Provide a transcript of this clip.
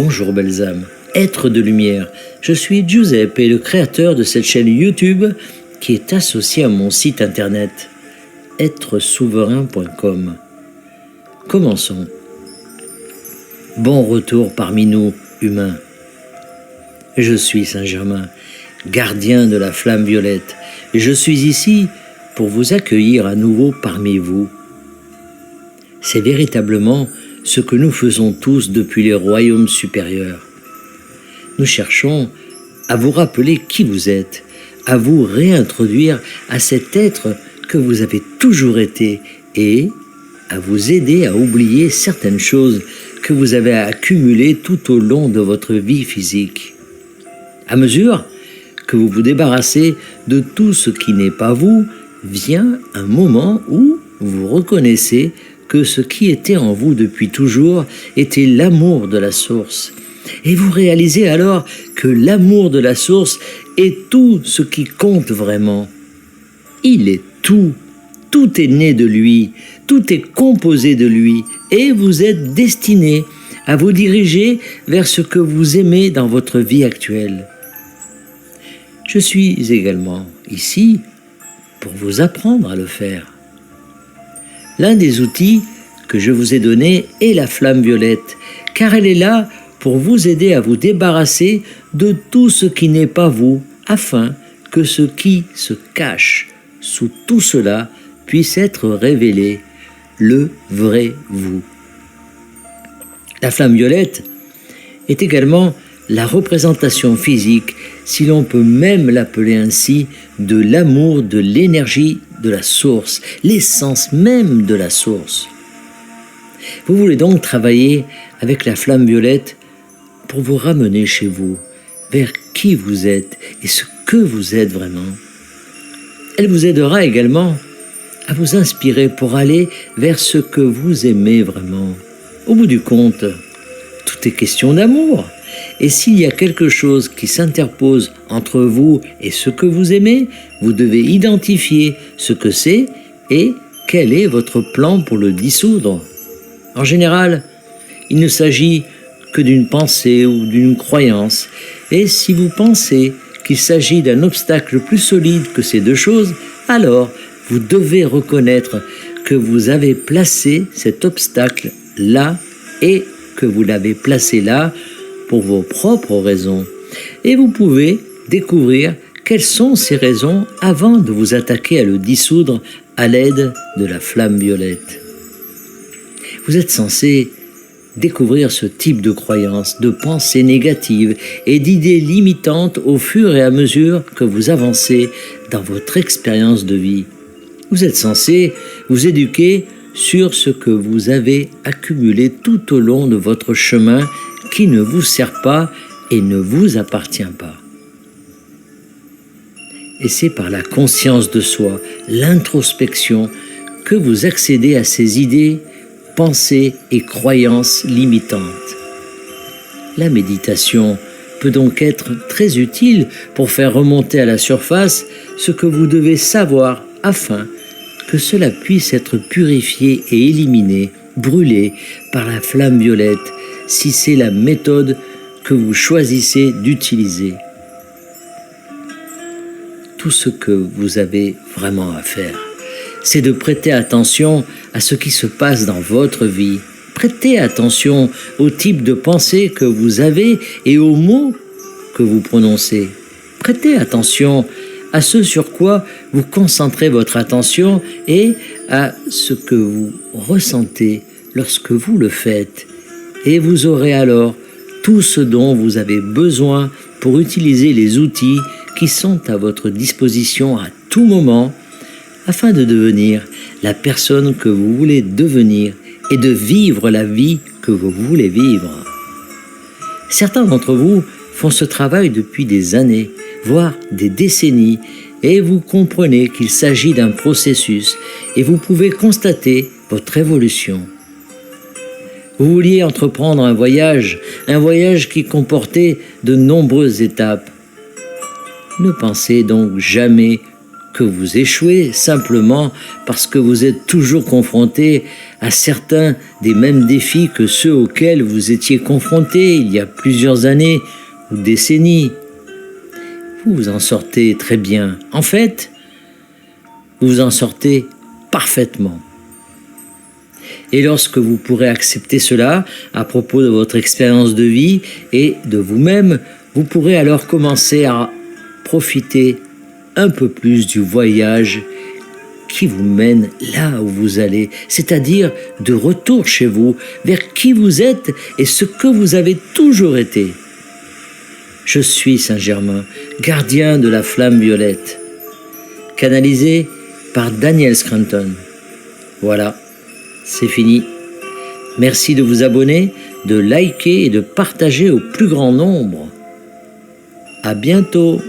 Bonjour belles âmes, êtres de lumière, je suis Giuseppe, le créateur de cette chaîne YouTube qui est associée à mon site internet êtresouverain.com. Commençons. Bon retour parmi nous, humains. Je suis Saint-Germain, gardien de la flamme violette, et je suis ici pour vous accueillir à nouveau parmi vous. C'est véritablement ce que nous faisons tous depuis les royaumes supérieurs. Nous cherchons à vous rappeler qui vous êtes, à vous réintroduire à cet être que vous avez toujours été et à vous aider à oublier certaines choses que vous avez accumulées tout au long de votre vie physique. À mesure que vous vous débarrassez de tout ce qui n'est pas vous, vient un moment où vous reconnaissez que ce qui était en vous depuis toujours était l'amour de la source. Et vous réalisez alors que l'amour de la source est tout ce qui compte vraiment. Il est tout. Tout est né de lui, tout est composé de lui, et vous êtes destiné à vous diriger vers ce que vous aimez dans votre vie actuelle. Je suis également ici pour vous apprendre à le faire. L'un des outils que je vous ai donné est la flamme violette, car elle est là pour vous aider à vous débarrasser de tout ce qui n'est pas vous, afin que ce qui se cache sous tout cela puisse être révélé, le vrai vous. La flamme violette est également la représentation physique, si l'on peut même l'appeler ainsi, de l'amour, de l'énergie de la source, l'essence même de la source. Vous voulez donc travailler avec la flamme violette pour vous ramener chez vous, vers qui vous êtes et ce que vous êtes vraiment. Elle vous aidera également à vous inspirer pour aller vers ce que vous aimez vraiment. Au bout du compte, tout est question d'amour. Et s'il y a quelque chose qui s'interpose entre vous et ce que vous aimez, vous devez identifier ce que c'est et quel est votre plan pour le dissoudre. En général, il ne s'agit que d'une pensée ou d'une croyance. Et si vous pensez qu'il s'agit d'un obstacle plus solide que ces deux choses, alors vous devez reconnaître que vous avez placé cet obstacle là et que vous l'avez placé là pour vos propres raisons. Et vous pouvez découvrir quelles sont ces raisons avant de vous attaquer à le dissoudre à l'aide de la flamme violette. Vous êtes censé découvrir ce type de croyances, de pensées négatives et d'idées limitantes au fur et à mesure que vous avancez dans votre expérience de vie. Vous êtes censé vous éduquer sur ce que vous avez accumulé tout au long de votre chemin qui ne vous sert pas et ne vous appartient pas. Et c'est par la conscience de soi, l'introspection, que vous accédez à ces idées, pensées et croyances limitantes. La méditation peut donc être très utile pour faire remonter à la surface ce que vous devez savoir afin que cela puisse être purifié et éliminé, brûlé par la flamme violette, si c'est la méthode que vous choisissez d'utiliser. Tout ce que vous avez vraiment à faire, c'est de prêter attention à ce qui se passe dans votre vie. Prêtez attention au type de pensée que vous avez et aux mots que vous prononcez. Prêtez attention à ce sur quoi vous concentrez votre attention et à ce que vous ressentez lorsque vous le faites. Et vous aurez alors tout ce dont vous avez besoin pour utiliser les outils qui sont à votre disposition à tout moment afin de devenir la personne que vous voulez devenir et de vivre la vie que vous voulez vivre. Certains d'entre vous font ce travail depuis des années, voire des décennies, et vous comprenez qu'il s'agit d'un processus et vous pouvez constater votre évolution. Vous vouliez entreprendre un voyage qui comportait de nombreuses étapes. Ne pensez donc jamais que vous échouez simplement parce que vous êtes toujours confronté à certains des mêmes défis que ceux auxquels vous étiez confronté il y a plusieurs années ou décennies. Vous vous en sortez très bien. En fait, vous vous en sortez parfaitement. Et lorsque vous pourrez accepter cela à propos de votre expérience de vie et de vous-même, vous pourrez alors commencer à profiter un peu plus du voyage qui vous mène là où vous allez, c'est-à-dire de retour chez vous, vers qui vous êtes et ce que vous avez toujours été. Je suis Saint-Germain, gardien de la flamme violette, canalisé par Daniel Scranton. Voilà, c'est fini. Merci de vous abonner, de liker et de partager au plus grand nombre. À bientôt.